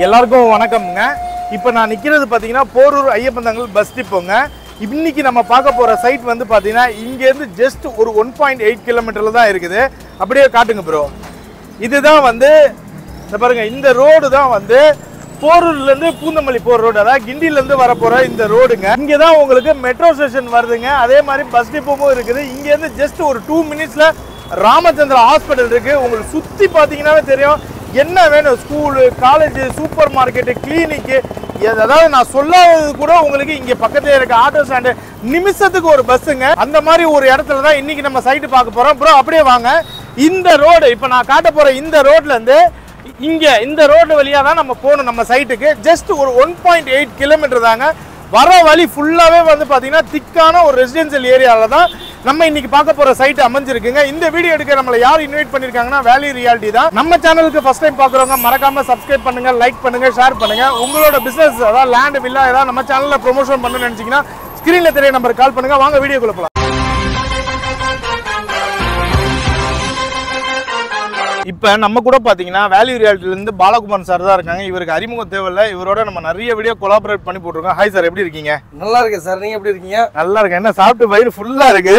எல்லாருக்கும் வணக்கம்ங்க. இப்போ நான் நிற்கிறது பார்த்தீங்கன்னா போரூர் ஐயப்பந்தாங்கல் பஸ் டிப்போங்க. இன்னைக்கு நம்ம பார்க்க போகிற சைட் வந்து பார்த்தீங்கன்னா இங்கேருந்து ஜஸ்ட் ஒரு 1.8 கிலோமீட்டரில் தான் இருக்குது. அப்படியே காட்டுங்க ப்ரோ. இதுதான் வந்து பாருங்க, இந்த ரோடு தான் வந்து போரூர்லேருந்து பூந்தமல்லி போகிற ரோடு, அதாவது கிண்டிலேருந்து வர போகிற இந்த ரோடுங்க. இங்கே தான் உங்களுக்கு மெட்ரோ ஸ்டேஷன் வருதுங்க. அதே மாதிரி பஸ் டிப்போவும் இருக்குது. இங்கேருந்து ஜஸ்ட் ஒரு 2 மினிட்ஸில் ராமச்சந்திரா ஹாஸ்பிட்டல் இருக்குது. உங்களுக்கு சுற்றி பார்த்தீங்கன்னாவே தெரியும் என்ன வேணும். ஸ்கூலு, காலேஜ், சூப்பர் மார்க்கெட்டு, கிளினிக்கு, அதாவது நான் சொல்லாதது கூட உங்களுக்கு இங்கே பக்கத்துல இருக்க ஆட்டோ ஸ்டாண்டு, நிமிஷத்துக்கு ஒரு பஸ்ஸுங்க. அந்த மாதிரி ஒரு இடத்துல தான் இன்னைக்கு நம்ம சைட்டு பார்க்க போகிறோம். ப்ரோ அப்படியே வாங்க. இந்த ரோடு இப்போ நான் காட்ட போகிற இந்த ரோட்லேருந்து இங்கே இந்த ரோடு வழியாக தான் நம்ம போகணும் நம்ம சைட்டுக்கு. ஜஸ்ட் ஒரு 1.8 கிலோமீட்டர் தாங்க. வர வழி ஃபுல்லாகவே வந்து பார்த்தீங்கன்னா திக்கான ஒரு ரெசிடென்சியல் ஏரியாவில் தான் நம்ம இன்னைக்கு பார்க்க போற சைட் அமைஞ்சிருக்குங்க. இந்த வீடியோ எடுக்க நம்மள யார் இன்வைட் பண்ணிருக்காங்கன்னா வேல்யூ ரியாலிட்டி தான். நம்ம சேனலுக்கு ஃபர்ஸ்ட் டைம் பார்க்குறவங்க மறக்காம சப்ஸ்கிரைப் பண்ணுங்க, லைக் பண்ணுங்க, ஷேர் பண்ணுங்க. உங்களோட பிசினஸ் அதாவது லேண்ட் வில்லா ஏதாவது நம்ம சேனல்ல ப்ரொமோஷன் பண்ணணும்னு நினைச்சீங்கன்னா ஸ்கிரீன்ல தெரிய நம்பருக்கு கால் பண்ணுங்க. வாங்க வீடியோக்குள்ள போலாம். இப்போ நம்ம கூட பார்த்தீங்கன்னா வேல்யூ ரியாலிட்டிலேருந்து பாலகுமார் சார் தான் இருக்காங்க. இவருக்கு அறிமுகம் தேவையில்லை. இவரோட நம்ம நிறைய வீடியோ கொலாபரேட் பண்ணி போட்டிருக்கோம். ஹாய் சார், எப்படி இருக்கீங்க? நல்லா இருக்கேன் சார், நீங்க எப்படி இருக்கீங்க? நல்லா இருக்கேன். என்ன சாப்பிட்டு வயிறு ஃபுல்லா இருக்கு?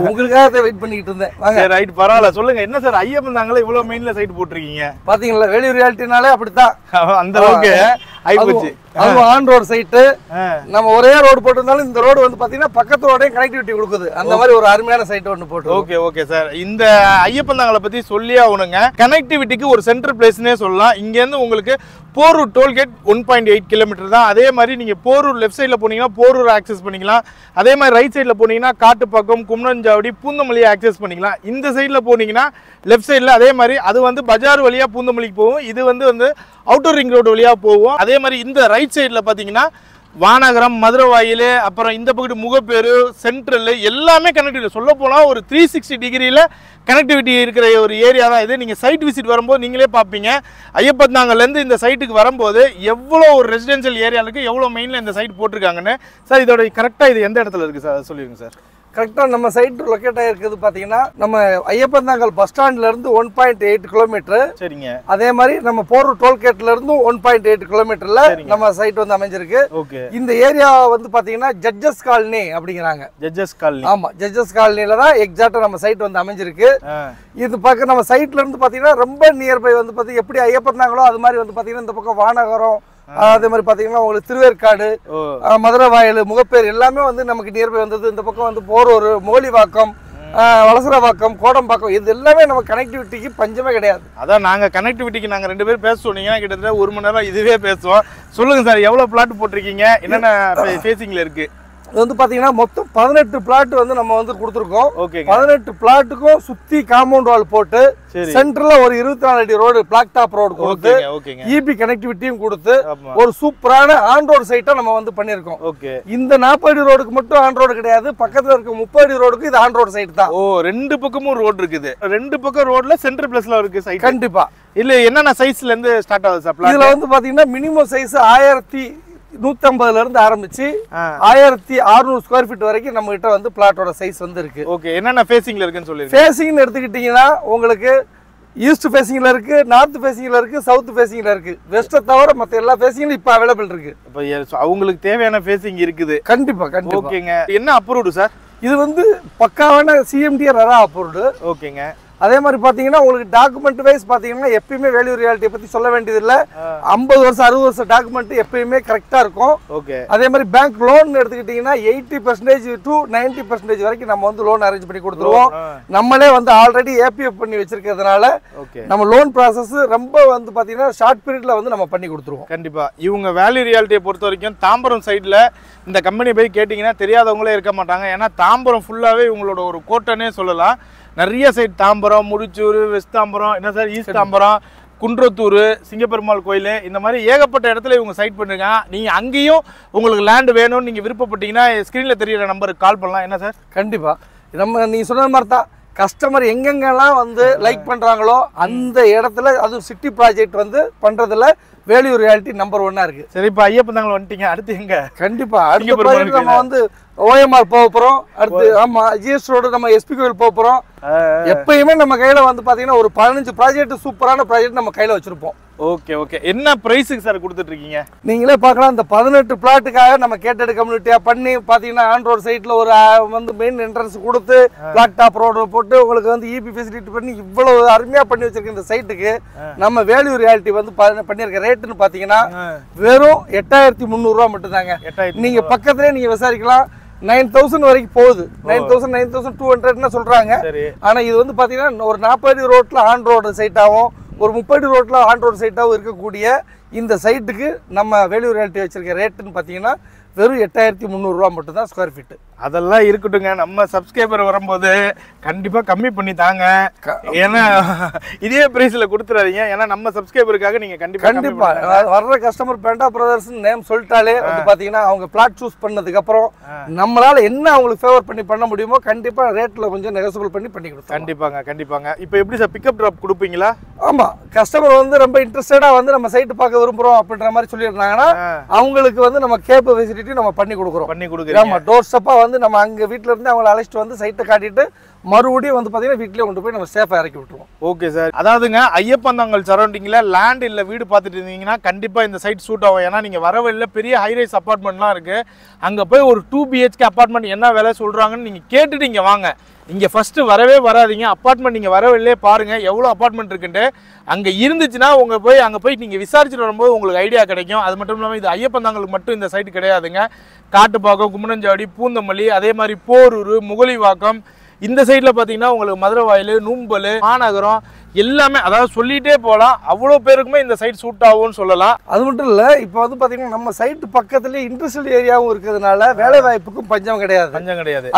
உங்களுக்காக வெயிட் பண்ணிட்டு இருந்தேன். வாங்க. ரைட், பரவாயில்ல. சொல்லுங்க, என்ன சார் ஐயப்பன் தாங்களே இவ்வளவு மெயின்ல சைட் போட்டிருக்கீங்க? பாத்தீங்களா, வேல்யூ ரியாலிட்டினாலே அப்படித்தான். அந்த அளவுக்கு ஆயிப்போச்சு. அது ஆன் ரோடு சைட்டு. நம்ம ஒரே ரோடு போட்டிருந்தாலும் இந்த ரோடு வந்து பாத்தீங்கன்னா பக்கத்து ரோடையும் கனெக்டிவிட்டி கொடுக்குது. அந்த மாதிரி ஒரு அருமையான சைட் ஒன்று போட்டு. Okay okay sir. இந்த ஐயப்பன் தாங்கலை பத்தி சொல்லி ஆகணுங்க. கனெக்டிவிட்டிக்கு ஒரு சென்ட்ரல் பிளேஸ்னே சொல்லலாம். இங்க இருந்து உங்களுக்கு போரூர் டோல்கேட் 1.8 கிலோமீட்டர் தான். அதே மாதிரி நீங்க போரூர் லெஃப்ட் சைட்ல போனீங்கன்னா போரூர் ஆக்சஸ் பண்ணிக்கலாம். அதே மாதிரி ரைட் சைட்ல போனீங்கன்னா காட்டுப்பாக்கம், கும்னஞ்சாவடி, பூந்தமல்லியை ஆக்சஸ் பண்ணிக்கலாம். இந்த சைட்ல போனீங்கன்னா லெஃப்ட் சைட்ல அதே மாதிரி அது வந்து பஜார் வழியா பூந்தமல்லிக்கு போகும். இது வந்து அவுட்டர் ரிங் ரோடு வழியா போகும். அதே மாதிரி இந்த ரைட் சைட்ல பாத்தீங்கன்னா வானகரம், மதுரை வாயில், அப்புறம் இந்த பக்கத்து முகப்பேரு, சென்ட்ரல் எல்லாமே கனெக்டிவிட்டி. சொல்ல போனால் ஒரு 360 டிகிரியில் கனெக்டிவிட்டி இருக்கிற ஒரு ஏரியா தான் இது. நீங்கள் சைட் விசிட் வரும்போது நீங்களே பார்ப்பீங்க. ஐயப்பந்தாங்கலேருந்து இந்த சைட்டுக்கு வரும்போது எவ்வளோ ஒரு ரெசிடென்ஷியல் ஏரியாவுக்கு எவ்வளோ மெயினில் இந்த சைட் போட்டிருக்காங்கன்னு. சார் இதோட கரெக்டாக இது எந்த இடத்துல இருக்குது சார் சொல்லிடுங்க சார். கரெக்டாக நம்ம சைட் லொக்கேட் ஆகிருக்குது பார்த்தீங்கன்னா நம்ம ஐயப்பந்தாங்கல் பஸ் ஸ்டாண்ட்லேருந்து 1.8 கிலோமீட்டர். சரிங்க. அதே மாதிரி நம்ம போரூர் டோல்கேட்ல இருந்தும் 1.8 கிலோமீட்டர்ல நம்ம சைட் வந்து அமைஞ்சிருக்கு. ஓகே. இந்த ஏரியா வந்து பார்த்தீங்கன்னா ஜட்ஜஸ் காலனி அப்படிங்கிறாங்க. Judges colony. ஆமா, ஜட்ஜஸ் காலனில தான் எக்ஸாக்டா நம்ம சைட் வந்து அமைஞ்சிருக்கு. இது பக்கம் நம்ம சைட்ல இருந்து பார்த்தீங்கன்னா ரொம்ப நியர்பை வந்து பார்த்தீங்கன்னா எப்படி ஐயப்பந்தாங்களோ அது மாதிரி வந்து பார்த்தீங்கன்னா இந்த பக்கம் வானகரம், அதே மாதிரி பாத்தீங்கன்னா உங்களுக்கு திருவேற்காடு, மதுரை வாயில், முகப்பேர் எல்லாமே வந்து நமக்கு நியர்பை வந்தது. இந்த பக்கம் வந்து போரூர், மோலிவாக்கம், வலசரவாக்கம், கோடம்பாக்கம், இது எல்லாமே நம்ம கனெக்டிவிட்டிக்கு பஞ்சமே கிடையாது. அதான் நாங்கள் கனெக்டிவிட்டிக்கு நாங்கள் 2 பேர் பேச சொன்னீங்கன்னா கிட்டத்தட்ட 1 மணி நேரம் இதுவே பேசுவோம். சொல்லுங்க சார், எவ்வளோ பிளாட் போட்டிருக்கீங்க, என்னென்ன ஃபேசிங்ல இருக்கு? இது வந்து பாத்தீங்கன்னா மொத்தம் 18 பிளாட் வந்து நம்ம வந்து கொடுத்துருக்கோம். 18 பிளாட்டுக்கும் சுத்தி காம்பவுண்ட் வால் போட்டு சென்டர்ல ஒரு 24 அடி ரோடு, பிளாக் டாப் ரோடு கொடுத்து இபி கனெக்டிவிட்டியும் கொடுத்து ஒரு சூப்பரான ஆன் ரோடு சைட்டா நம்ம வந்து பண்ணிருக்கோம். இந்த 40 அடி ரோடுக்கு மட்டும் ஆன் ரோடு கிடையாது, பக்கத்துல இருக்க 30 அடி ரோடுக்கு இது ஆன் ரோடு சைட் தான். 2 பக்கமும் ரோடு இருக்குது. 2 பக்கம் ரோட்ல சென்டர் பிளேஸ்ல இருக்கு சைட். கண்டிப்பா. இல்ல என்னென்ன சைஸ்ல இருந்து ஸ்டார்ட் ஆகுது சார்? இதுல வந்து பாத்தீங்கன்னா மினிமம் சைஸ் 1150 இருந்து ஆரம்பிச்சு 1600 ஸ்கொயர் ஃபீட் வரைக்கும் நம்ம கிட்ட வந்து பிளாட்டோட சைஸ் வந்து இருக்கு. ஓகே. என்னென்ன ஃபேசிங்ல இருக்குன்னு சொல்லி. ஃபேசிங்னு எடுத்துக்கிட்டீங்கன்னா உங்களுக்கு ஈஸ்ட் ஃபேசிங்ல இருக்கு, நார்த் ஃபேசிங்ல இருக்கு, சவுத் ஃபேசிங்ல இருக்கு. வெஸ்ட்டை தவிர மற்ற எல்லா ஃபேசிங்லும் இப்போ அவைலபிள் இருக்கு. இப்போ அவங்களுக்கு தேவையான ஃபேசிங் இருக்குது. கண்டிப்பா கண்டிப்பா. ஓகேங்க. என்ன அப்ரூவ்டு சார்? இது வந்து பக்காவான சிஎம்டி ரெரா அப்ரூவ்டு. ஓகேங்க. அதே மாதிரி பாத்தீங்கன்னா உங்களுக்கு டாக்குமெண்ட் வைஸ் பாத்தீங்கன்னா எப்பயுமே வேல்யூ ரியாலிட்டியை பத்தி சொல்ல வேண்டியது இல்ல. 50 வருஷம் 60 வருஷம் டாக்குமெண்ட் எப்பயுமே கரெக்டா இருக்கும். ஓகே. அதே மாதிரி பேங்க் லோன் எடுத்துக்கிட்டீங்கன்னா 80% to 90% வரைக்கும் நம்ம வந்து லோன் அரேஞ்ச் பண்ணி கொடுத்துருவோம். நம்மளே வந்து ஆல்ரெடி ஏபிஎஃப் பண்ணி வச்சிருக்கிறதுனால நம்ம லோன் ப்ராசஸ் ரொம்ப வந்து பாத்தீங்கன்னா ஷார்ட் பீரியட்ல வந்து நம்ம பண்ணி கொடுத்துருவோம். கண்டிப்பா. இவங்க வேல்யூ ரியாலிட்டியை பொறுத்த வரைக்கும் தாம்பரம் சைட்ல இந்த கம்பெனி போய் கேட்டீங்கன்னா தெரியாதவங்களே இருக்க மாட்டாங்க. ஏன்னா தாம்பரம் ஃபுல்லாவே இவங்களோட ஒரு கோட்டைன்னே சொல்லலாம். நிறைய சைட் தாம்பரம், முடிச்சூர், வெஸ்ட் தாம்பரம், என்ன சார் ஈஸ்ட் தாம்பரம், குன்றத்தூர், சிங்கப்பெருமாள் கோயில், இந்த மாதிரி ஏகப்பட்ட இடத்துல இவங்க சைட் பண்ணிருக்காங்க. நீங்கள் அங்கேயும் உங்களுக்கு லேண்ட் வேணும்னு நீங்கள் விருப்பப்பட்டீங்கன்னா ஸ்க்ரீனில் தெரியிற நம்பருக்கு கால் பண்ணலாம். என்ன சார்? கண்டிப்பாக. நம்ம நீங்கள் சொன்ன மாதிரி தான் கஸ்டமர் எங்கெங்கெல்லாம் வந்து லைக் பண்ணுறாங்களோ அந்த இடத்துல அது சிட்டி ப்ராஜெக்ட் வந்து பண்ணுறதுல வேல்யூ ரியாலிட்டி நம்பர் 1 இருக்கு. சரி, இப்போ ஐயப்பந்தாங்கல் வந்துட்டீங்க, அடுத்து எங்க? கண்டிப்பா அடுத்த ப்ராஜெக்ட் நம்ம வந்து ஓஎம்ஆர் போக போறோம். அடுத்து ஆமா ஜிஎஸ் ரோடு நம்ம எஸ்பி கோயில் போக போறோம். எப்பயுமே நம்ம கையில வந்து பாத்தீங்கன்னா ஒரு 15 ப்ராஜெக்ட் சூப்பரான ப்ராஜெக்ட் நம்ம கையில வச்சிருப்போம். Okay okay. என்ன பிரைஸுக்கு சார் கொடுத்துட்டு இருக்கீங்க? நீங்களே பார்க்கலாம், இந்த 18 பிளாட்டுக்காக நம்ம கேட்டட் கம்யூனிட்டியா பண்ணி பாத்தீங்கன்னா ஆன் ரோட் சைட்ல ஒரு வந்து மெயின் என்ட்ரன்ஸ் கொடுத்து பிளாட் டாப் ரோடு போட்டு உங்களுக்கு வந்து இபி ஃபெசிலிட்டி பண்ணி இவ்வளவு அருமையா பண்ணி வச்சிருக்க இந்த சைட்டுக்கு நம்ம வேல்யூ ரியாலிட்டி வந்து பண்ணிருக்க ரேட்டுன்னு பாத்தீங்கன்னா வெறும் 8300 ரூபா மட்டும் தாங்க. நீங்க பக்கத்துலயே நீங்க விசாரிக்கலாம், 9000 வரைக்கும் போகுது. 9200 சொல்றாங்க. ஆனா இது வந்து பாத்தீங்கன்னா ஒரு 40 ரோட்ல ஆன் ரோடு சைட்டாவும் ஒரு 30 ரோட்ல ஆன் ரோடு சைட்டாவும் இருக்கக்கூடிய இந்த சைட்டுக்கு நம்ம வேல்யூ ரியாலிட்டி வச்சிருக்க ரேட்டுன்னு பாத்தீங்கன்னா வெறும் 8300 ரூபா மட்டும் தான் ஸ்கொயர் ஃபீட். அதெல்லாம் இருக்கட்டுங்க, நம்ம சப்ஸ்கிரைபர் வரும்போது கண்டிப்பா கம்மி பண்ணி தாங்க. ஏன்னா இதே பிரைஸ்ல கொடுத்துறாதீங்க. ஏன்னா நம்ம சப்ஸ்கிரைபருக்காக நீங்க கண்டிப்பா வர்ற கஸ்டமர் பெண்டா பிரதர்ஸ் நேம் சொல்லிட்டாலே வந்து பாத்தீங்கன்னா அவங்க பிளாட் சூஸ் பண்ணதுக்கு அப்புறம் நம்மளால என்ன அவங்களுக்கு ஃபேவர் பண்ணி பண்ண முடியுமோ கண்டிப்பா ரேட்ல கொஞ்சம் நெகோசியபிள் பண்ணி கொடுத்தோம். கண்டிப்பாங்க. இப்போ எப்படி சார் பிக்கப் டிராப் கொடுப்பீங்களா? ஆமா, கஸ்டமர் வந்து ரொம்ப இன்ட்ரெஸ்டடா வந்து நம்ம சைட் பார்க்க விரும்புறோம் அப்படின்ற மாதிரி சொல்லியிருந்தாங்கன்னா அவங்களுக்கு வந்து நம்ம கேப் ஃபெசிலிட்டி நம்ம பண்ணி கொடுக்குறோம். ஆமா, டோர் ஸ்டெப்பா வந்து நம்ம அங்க வீட்ல இருந்து அவங்களை அழைச்சிட்டு வந்து சைட்டை காட்டிட்டு மறுபடியும் வந்து பாத்தீங்கன்னா வீட்லயே கொண்டு போய் நம்ம சேஃபா இறக்கி விட்டுருவோம். Okay sir. அதாவதுங்க ஐயப்பந்தாங்கல் சரௌண்டிங்ல லேண்ட் இல்ல வீடு பார்த்துட்டு இருந்தீங்கன்னா கண்டிப்பா இந்த சைட் சூட் ஆகும். ஏன்னா நீங்க வர வழியில பெரிய ஹைரைஸ் அபார்ட்மெண்ட்லாம் இருக்கு. அங்க போய் ஒரு 2 BHK அபார்ட்மெண்ட் என்ன விலை சொல்றாங்கன்னு நீங்க கேட்டுட்டு இங்க வாங்க. இங்க ஃபர்ஸ்ட் வரவே வராதீங்க. அபார்ட்மெண்ட் நீங்க வர வழியிலே பாருங்க எவ்வளவு அபார்ட்மெண்ட் இருக்குன்ட்டு. அங்க இருந்துச்சுன்னா அங்க போய் நீங்க விசாரிச்சுட்டு வரும்போது உங்களுக்கு ஐடியா கிடைக்கும். அது மட்டும் இல்லாமல் இது ஐயப்பந்தாங்களுக்கு மட்டும் இந்த சைட் கிடையாதுங்க. காட்டுப்பாக்கம், கும்மனஞ்சாவடி, பூந்தமல்லி, அதே மாதிரி போரூர், முகலிவாக்கம், இந்த சைட்ல பாத்தீங்கன்னா உங்களுக்கு மதுரவாயில், நூம்பல், மாநகரம் எல்லாமே, அதாவது சொல்லிட்டே போகலாம். அவ்வளோ பேருக்குமே இந்த சைட் சூட் ஆகும்னு சொல்லலாம். அது மட்டும் இல்லை, இப்போ வந்து பார்த்தீங்கன்னா நம்ம சைட் பக்கத்துலேயே இண்டஸ்ட்ரியல் ஏரியாவும் இருக்கிறதுனால வேலை வாய்ப்புக்கும் பஞ்சம் கிடையாது.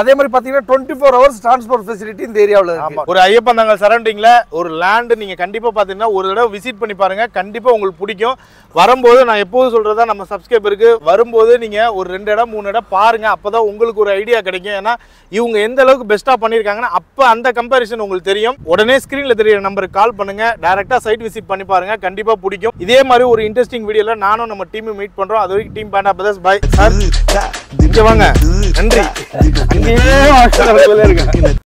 அதே மாதிரி பார்த்தீங்கன்னா 24 ஹவர்ஸ் டிரான்ஸ்போர்ட் ஃபெசிலிட்டி இந்த ஏரியாவில் இருக்கு. ஒரு ஐயப்பந்தாங்கல் சரௌண்டிங்ல ஒரு லேண்ட் நீங்க கண்டிப்பா பார்த்தீங்கன்னா ஒரு தடவை விசிட் பண்ணி பாருங்க. கண்டிப்பா உங்களுக்கு பிடிக்கும். வரும்போது நான் எப்போதும் சொல்றதா, நம்ம சப்ஸ்கிரைபருக்கு வரும்போது நீங்க ஒரு 2 இடம் 3 இடம் பாருங்க. அப்பதான் உங்களுக்கு ஒரு ஐடியா கிடைக்கும். ஏன்னா இவங்க எந்த அளவுக்கு பெஸ்டா பண்ணிருக்காங்கன்னா அப்ப அந்த கம்பேரிசன் உங்களுக்கு தெரியும். உடனே ஸ்கிரீன்ல தெரியுற நம்பருக்கு கால் பண்ணுங்க. டைரக்டா சைட் விசிட் பண்ணி பாருங்க. கண்டிப்பா பிடிக்கும். இதே மாதிரி ஒரு இன்ட்ரெஸ்டிங் வீடியோல நானும் நம்ம டீம் மீட் பண்றோம். அது வரைக்கும் டீம் பேண்டா பிரதர்ஸ் பை சார். இங்க வாங்க. நன்றி. அங்கேயே